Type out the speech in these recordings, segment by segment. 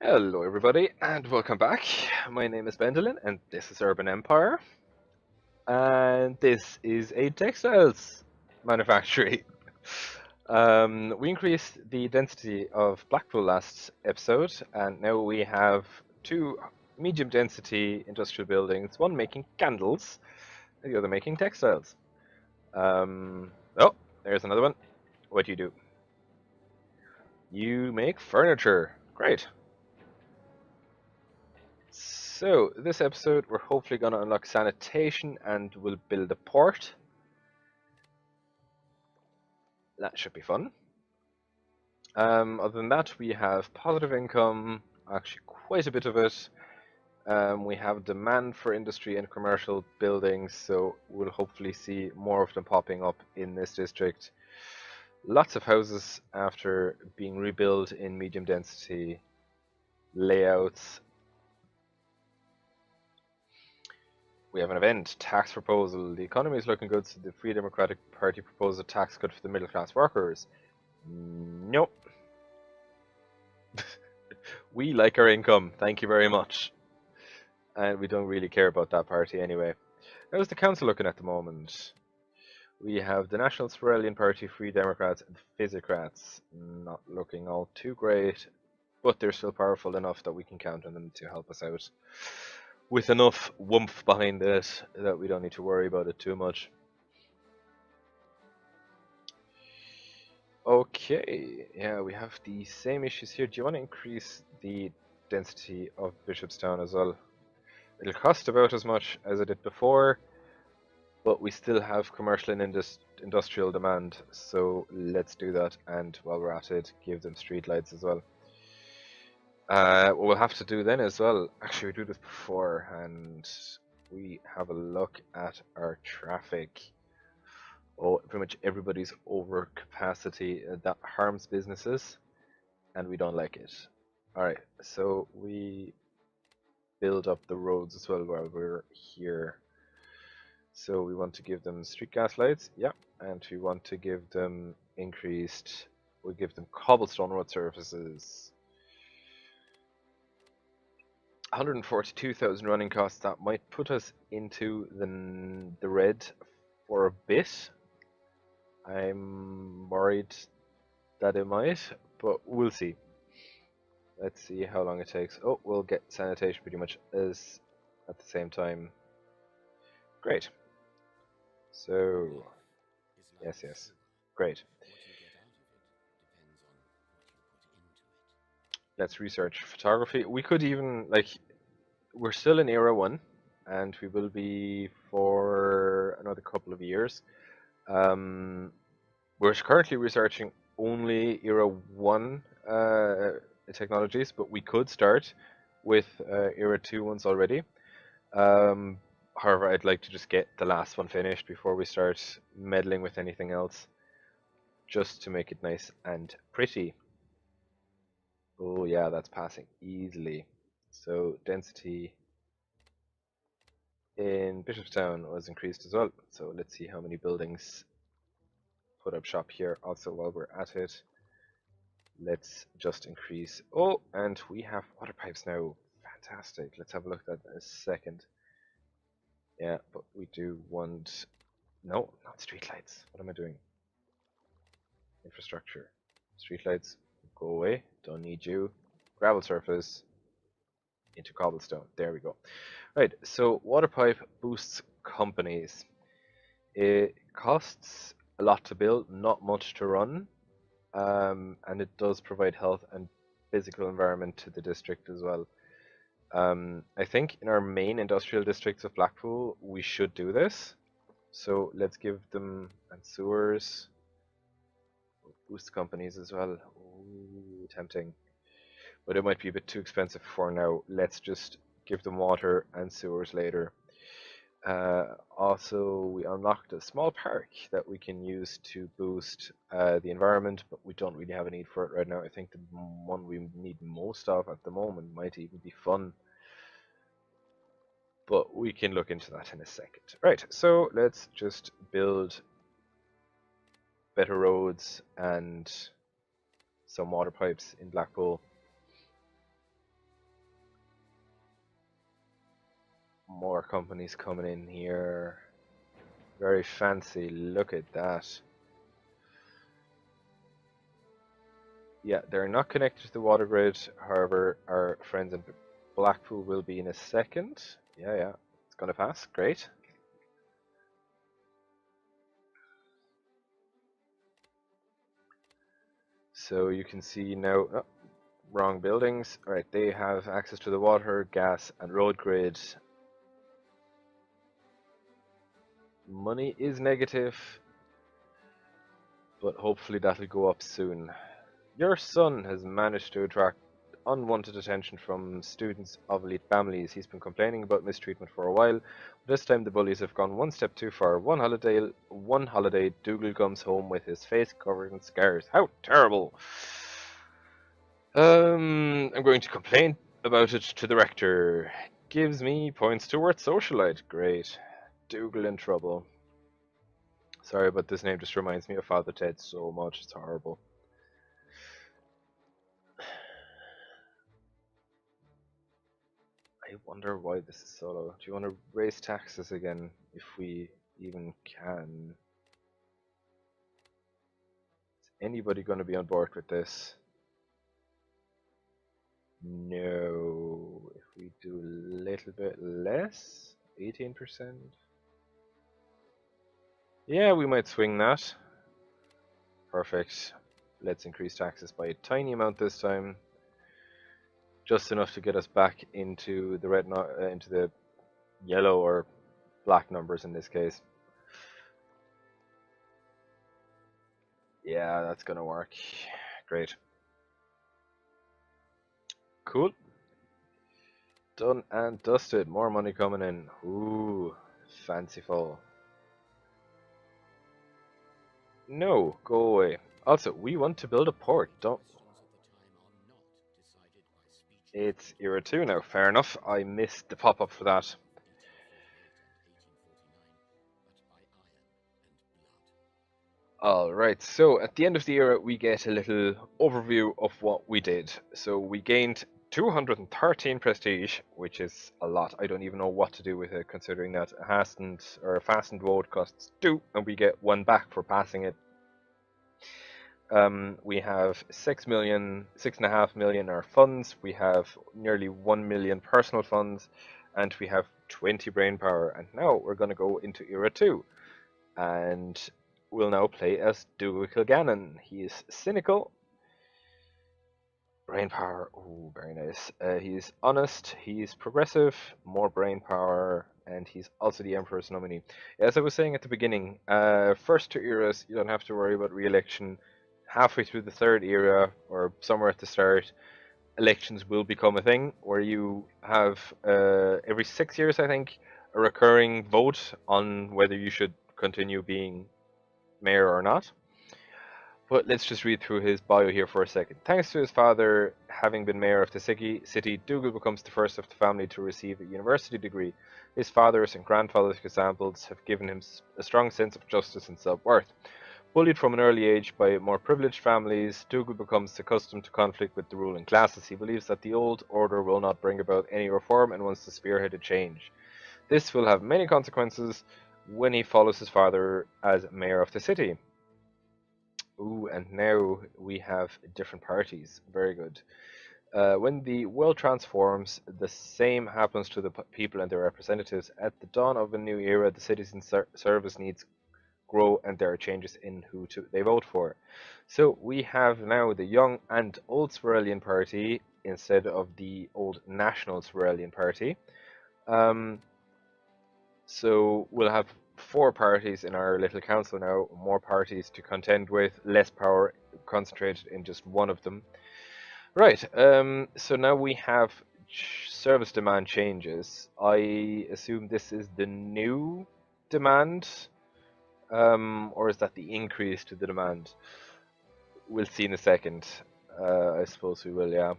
Hello, everybody, and welcome back. My name is Bendelin, and this is Urban Empire, and this is a textiles manufactory. We increased the density of Blackpool last episode, and now we have two medium density industrial buildings, one making candles, and the other making textiles. Oh, there's another one. What do you do? You make furniture. Great. So, this episode, we're hopefully going to unlock sanitation and we'll build a port. That should be fun. Other than that, we have positive income, actually quite a bit of it. We have demand for industry and commercial buildings, so we'll hopefully see more of them popping up in this district. Lots of houses after being rebuilt in medium density layouts. We have an event, tax proposal. The economy is looking good, so the Free Democratic Party proposed a tax cut for the middle class workers. Nope. We like our income, thank you very much. And we don't really care about that party anyway. How's the council looking at the moment? We have the National Sorelian Party, Free Democrats, and Physicrats. Not looking all too great, but they're still powerful enough that we can count on them to help us out. With enough woomph behind it that we don't need to worry about it too much. Okay, yeah, we have the same issues here. Do you want to increase the density of Bishopstown as well? It'll cost about as much as it did before, but we still have commercial and industrial demand, so let's do that. And while we're at it, give them streetlights as well. What we'll have to do then as well, actually we do this before, and we have a look at our traffic. Oh, pretty much everybody's over capacity. That harms businesses, and we don't like it. Alright, so we build up the roads as well while we're here. So we want to give them street gas lights, yeah, and we want to give them increased, we give them cobblestone road surfaces. 142,000 running costs, that might put us into the red for a bit. I'm worried that it might, but we'll see. Let's see how long it takes. Oh, we'll get sanitation pretty much as at the same time. Great. So, yes. Great. Let's research photography. We could even, like, we're still in Era 1, and we will be for another couple of years. We're currently researching only Era 1 technologies, but we could start with Era 2 ones already. However, I'd like to just get the last one finished before we start meddling with anything else, just to make it nice and pretty. Oh yeah, that's passing easily. So density in Bishopstown was increased as well. So let's see how many buildings put up shop here. Also, while we're at it, let's just increase. Oh, and we have water pipes now. Fantastic. Let's have a look at that in a second. Yeah, but we do want... No, not streetlights. What am I doing? Infrastructure. Streetlights, go away. Don't need you. Gravel surface into cobblestone. There we go. Right, so water pipe boosts companies. It costs a lot to build, not much to run, and it does provide health and physical environment to the district as well. I think in our main industrial districts of Blackpool, we should do this. So let's give them, and sewers, boost companies as well. Ooh, tempting. But it might be a bit too expensive for now. Let's just give them water and sewers later. Also, we unlocked a small park that we can use to boost the environment, but we don't really have a need for it right now. I think the one we need most of at the moment might even be fun, but we can look into that in a second. Right, so let's just build better roads and some water pipes in Blackpool. more companies coming in here. Very fancy. Look at that. Yeah, they're not connected to the water grid. However, our friends in Blackpool will be in a second. Yeah, it's gonna pass. Great. So you can see now. Oh, wrong buildings. All right, they have access to the water, gas, and road grid. Money is negative, but hopefully that'll go up soon. Your son has managed to attract unwanted attention from students of elite families. He's been complaining about mistreatment for a while. This time the bullies have gone one step too far. One holiday, Dougal comes home with his face covered in scars. How terrible! I'm going to complain about it to the rector. Gives me points towards socialite. Great. Dougal in trouble. Sorry, but this name just reminds me of Father Ted so much. It's horrible. I wonder why this is so low. Do you want to raise taxes again, if we even can? Is anybody going to be on board with this? No. If we do a little bit less, 18%? Yeah, we might swing that. Perfect. Let's increase taxes by a tiny amount this time. Just enough to get us back into the into the yellow or black numbers in this case. Yeah, that's gonna work. Great. Cool. Done and dusted. More money coming in. Ooh, fanciful. No, go away. Also, we want to build a port, don't... It's Era 2 now, fair enough. I missed the pop-up for that. Alright, so at the end of the era we get a little overview of what we did. So we gained 213 prestige, which is a lot. I don't even know what to do with it, considering that a hastened or a fastened road costs 2, and we get 1 back for passing it. We have 6.5 million in our funds. We have nearly 1 million personal funds, and we have 20 brain power. And now we're going to go into Era 2, and we'll now play as Dougal Kilgannon. He is cynical. Brain power, oh, very nice. He's honest, he's progressive, more brain power, and he's also the Emperor's nominee. As I was saying at the beginning, first 2 eras, you don't have to worry about re-election. Halfway through the 3rd era, or somewhere at the start, elections will become a thing, where you have, every 6 years, I think, a recurring vote on whether you should continue being mayor or not. But let's just read through his bio here for a second. Thanks to his father having been mayor of the city, Dougal becomes the first of the family to receive a university degree. His father's and grandfather's examples have given him a strong sense of justice and self-worth. Bullied from an early age by more privileged families, Dougal becomes accustomed to conflict with the ruling classes. He believes that the old order will not bring about any reform and wants to spearhead a change. This will have many consequences when he follows his father as mayor of the city. Ooh, and now we have different parties. Very good. When the world transforms, the same happens to the people and their representatives. At the dawn of a new era, the citizen service needs grow, and there are changes in who they vote for. So we have now the young and old Sverelian Party instead of the old National Sverelian Party. So we'll have 4 parties in our little council now, more parties to contend with, less power concentrated in just one of them. Right, so now we have service demand changes. I assume this is the new demand, or is that the increase to the demand? We'll see in a second. I suppose we will, yeah.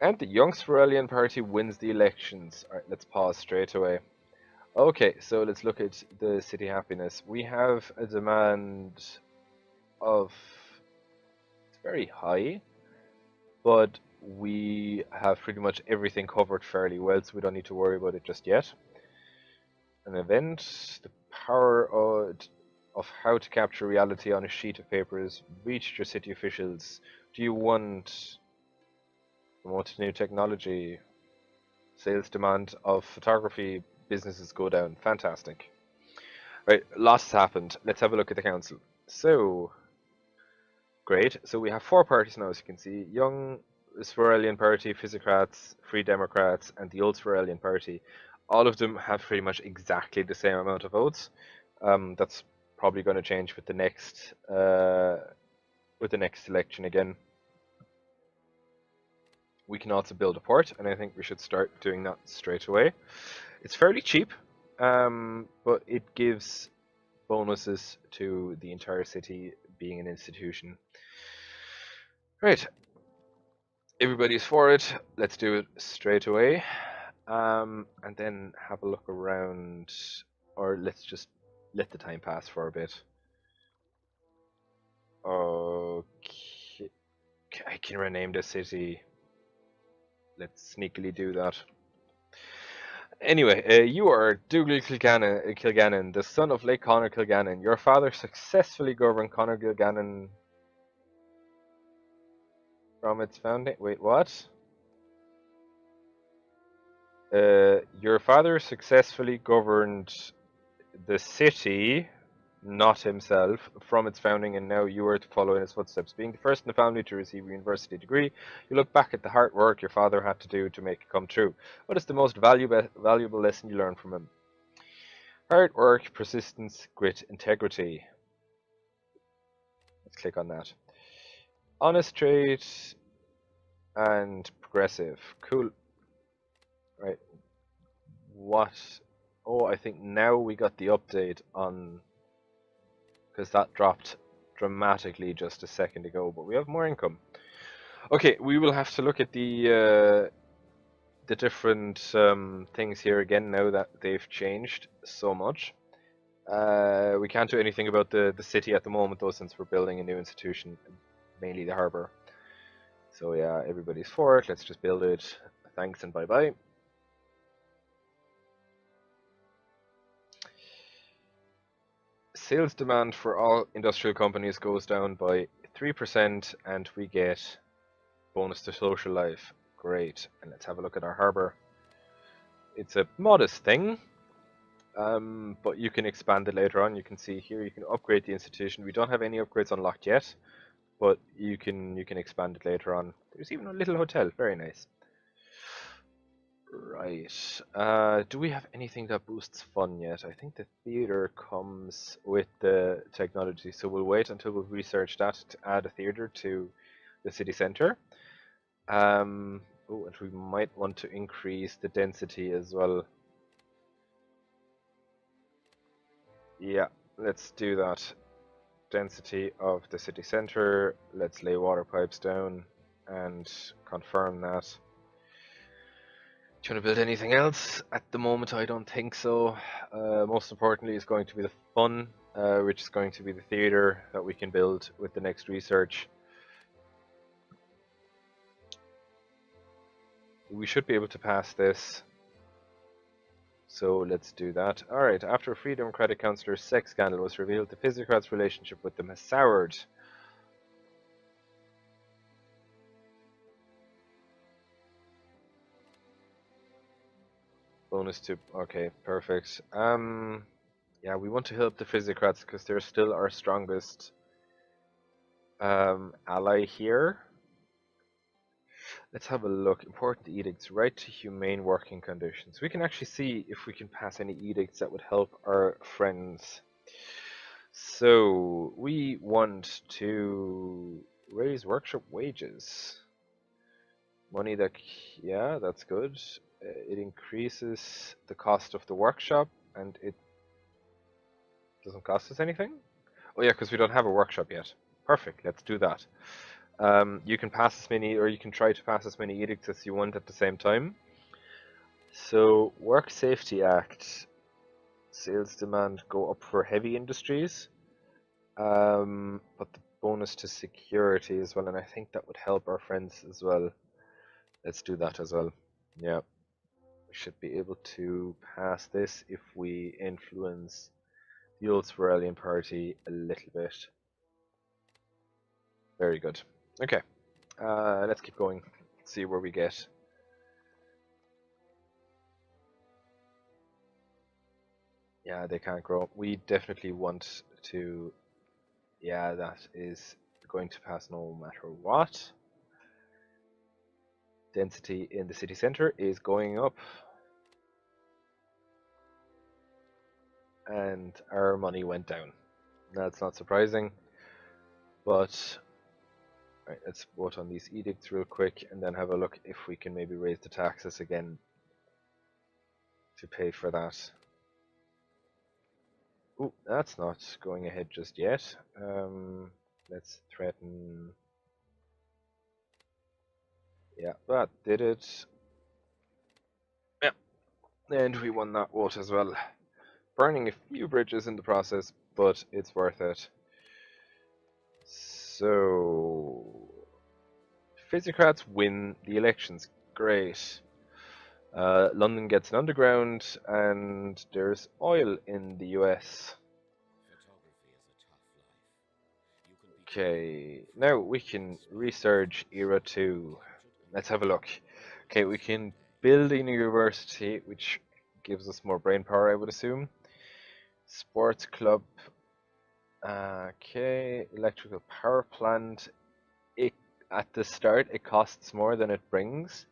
And the Young Sverelian Party wins the elections. Alright, let's pause straight away. Okay, so let's look at the city happiness. We have a demand of... it's very high, but we have pretty much everything covered fairly well, so we don't need to worry about it just yet. An event, the power of how to capture reality on a sheet of paper has reached your city officials. Do you want promote new technology? Sales demand of photography businesses go down. Fantastic. Right, lots happened. Let's have a look at the council. So, great. So we have four parties now, as you can see. Young Swarelian Party, Physiocrats, Free Democrats, and the Old Swarelian Party. All of them have pretty much exactly the same amount of votes. That's probably going to change with the next election again. We can also build a port, and I think we should start doing that straight away. It's fairly cheap, but it gives bonuses to the entire city being an institution. Right, everybody's for it. Let's do it straight away, and then have a look around, or let's just let the time pass for a bit. Okay, I can rename the city. Let's sneakily do that. Anyway, you are Dougal Kilgannon, the son of late Conor Kilgannon. Your father successfully governed Conor Kilgannon from its founding. Wait, what? Your father successfully governed the city, not himself, from its founding, and now you are to follow in his footsteps. Being the first in the family to receive a university degree, you look back at the hard work your father had to do to make it come true. What is the most valuable lesson you learned from him? Hard work, persistence, grit, integrity. Let's click on that. Honest trade and progressive. Cool. Right. What? Oh, I think now we got the update on, because that dropped dramatically just a second ago, but we have more income. Okay, we will have to look at the different things here again now that they've changed so much. We can't do anything about the city at the moment though, since we're building a new institution, mainly the harbour. So yeah, everybody's for it. Let's just build it. Thanks and bye bye. Sales demand for all industrial companies goes down by 3%, and we get bonus to social life. Great. And let's have a look at our harbour. It's a modest thing, but you can expand it later on. You can see here you can upgrade the institution. We don't have any upgrades unlocked yet, but you can expand it later on. There's even a little hotel. Very nice. Right. Do we have anything that boosts fun yet? I think the theater comes with the technology, so we'll wait until we've researched that to add a theater to the city center. Oh, and we might want to increase the density as well. Yeah, let's do that. Density of the city center. Let's lay water pipes down and confirm that. Do you want to build anything else? At the moment, I don't think so. Most importantly is going to be the fun, which is going to be the theater that we can build with the next research. We should be able to pass this. So let's do that. Alright, after a Free Democratic councillor's sex scandal was revealed, the Physiocrats' relationship with them has soured. Bonus to... Okay, perfect. Yeah, we want to help the Physiocrats because they're still our strongest ally here. Let's have a look. Important edicts. Right to humane working conditions. We can actually see if we can pass any edicts that would help our friends. So, we want to raise workshop wages. Money that, yeah, that's good. It increases the cost of the workshop, and it doesn't cost us anything? Oh yeah, because we don't have a workshop yet. Perfect, let's do that. You can pass as many, or you can try to pass as many edicts as you want at the same time. So, Work Safety Act. Sales demand go up for heavy industries. But the bonus to security as well, and I think that would help our friends as well. Let's do that as well. Yeah, we should be able to pass this if we influence the old Swarelian party a little bit. Very good. Okay, let's keep going. See where we get. Yeah, they can't grow. We definitely want to. Yeah, that is going to pass no matter what. Density in the city center is going up. And our money went down. That's not surprising. But right, let's vote on these edicts real quick and then have a look if we can maybe raise the taxes again to pay for that. Ooh, that's not going ahead just yet. Let's threaten. Yeah, that did it. Yeah, and we won that vote as well. Burning a few bridges in the process, but it's worth it. So, Physiocrats win the elections. Great. London gets an underground, and there's oil in the US. Okay, now we can research Era 2. Let's have a look. Okay, we can build a university, which gives us more brain power, I would assume. Sports club. Okay, electrical power plant. At the start, it costs more than it brings.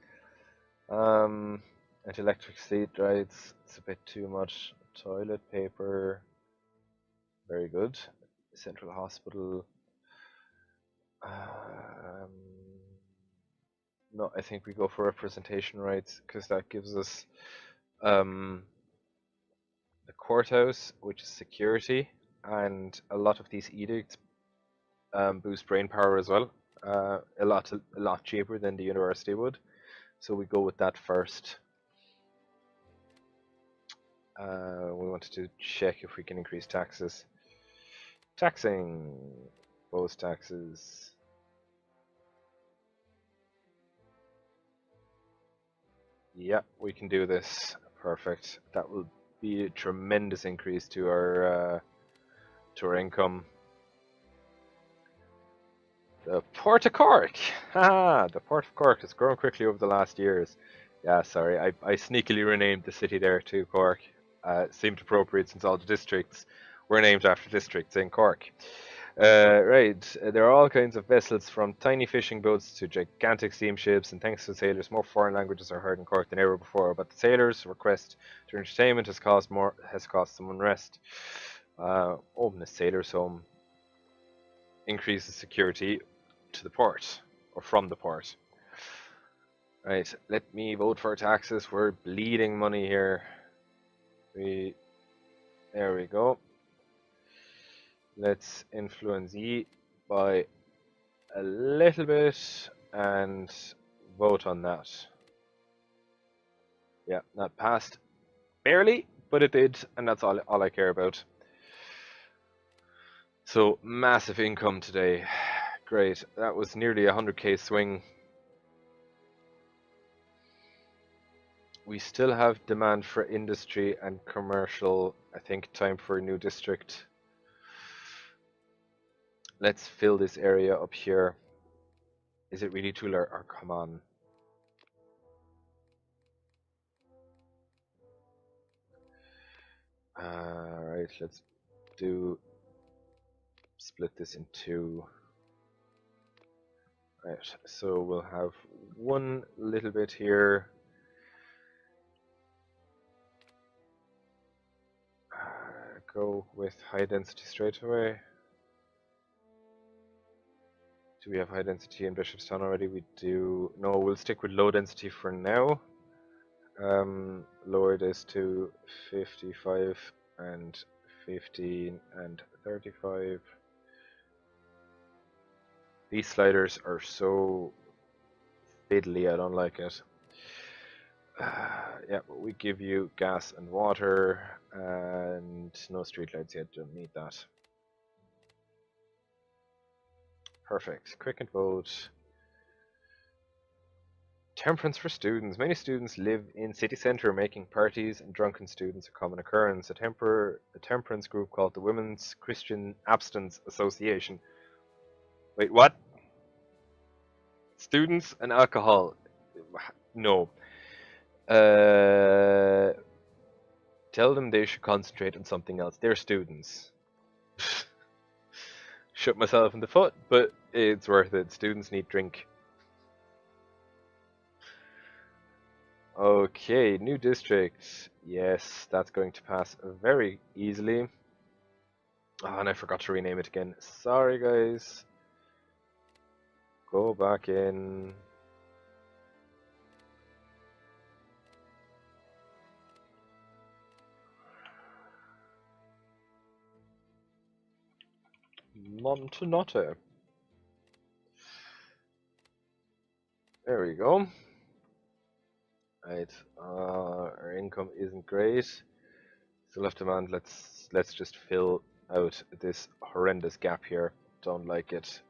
And electric seat rides, it's a bit too much. Toilet paper, very good. Central hospital. No, I think we go for representation rights because that gives us the courthouse, which is security, and a lot of these edicts boost brain power as well. A lot cheaper than the university would. So we go with that first. We wanted to check if we can increase taxes. Taxing, both taxes. Yeah, we can do this. Perfect. That will be a tremendous increase to our income. The Port of Cork! Haha! The Port of Cork has grown quickly over the last years. Yeah, sorry, I sneakily renamed the city there to Cork. Seemed appropriate since all the districts were named after districts in Cork. Right, there are all kinds of vessels from tiny fishing boats to gigantic steamships, and thanks to sailors, more foreign languages are heard in Cork than ever before. But the sailors' request to entertainment has caused some unrest. Open a sailor's home increases security to the port or from the port. Right, let me vote for taxes. We're bleeding money here. There we go. Let's influence E by a little bit and vote on that. Yeah, that passed barely, but it did, and that's all I care about. So massive income today. Great. That was nearly 100k swing. We still have demand for industry and commercial. I think time for a new district. Let's fill this area up here. Is it really too large? Oh, come on. Right, let's split this in two. Right, so we'll have one little bit here. Go with high density straight away. Do we have high density in Bishopstown already? We do. No, we'll stick with low density for now. Lower this to 55 and 15 and 35. These sliders are so fiddly, I don't like it. Yeah, but we give you gas and water and no streetlights yet, don't need that. Perfect. Quick and vote. Temperance for students. Many students live in city centre, making parties and drunken students a common occurrence. A temperance group called the Women's Christian Abstinence Association. Wait, what? Students and alcohol? No. Uh, Tell them they should concentrate on something else. They're students. Shot myself in the foot, but it's worth it. Students need drink. Okay, new district. Yes, that's going to pass very easily. Oh, and I forgot to rename it again. Sorry, guys. Go back in. Montenotte. There we go. Right. Our income isn't great. Still have demand. Let's just fill out this horrendous gap here. Don't like it.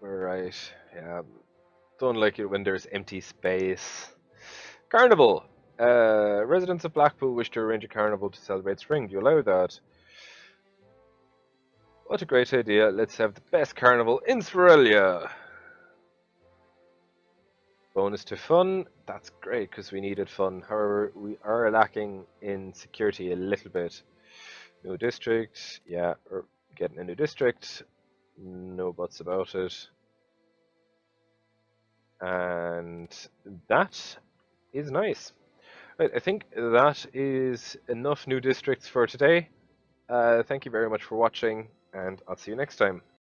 Right. Yeah. Don't like it when there's empty space. Carnival. Residents of Blackpool wish to arrange a carnival to celebrate spring. Do you allow that? What a great idea. Let's have the best carnival in Sverelia. Bonus to fun. That's great because we needed fun. However, we are lacking in security a little bit. New district. Yeah, we're getting a new district. No buts about it. And that is nice. Right, I think that is enough new districts for today. Thank you very much for watching, and I'll see you next time.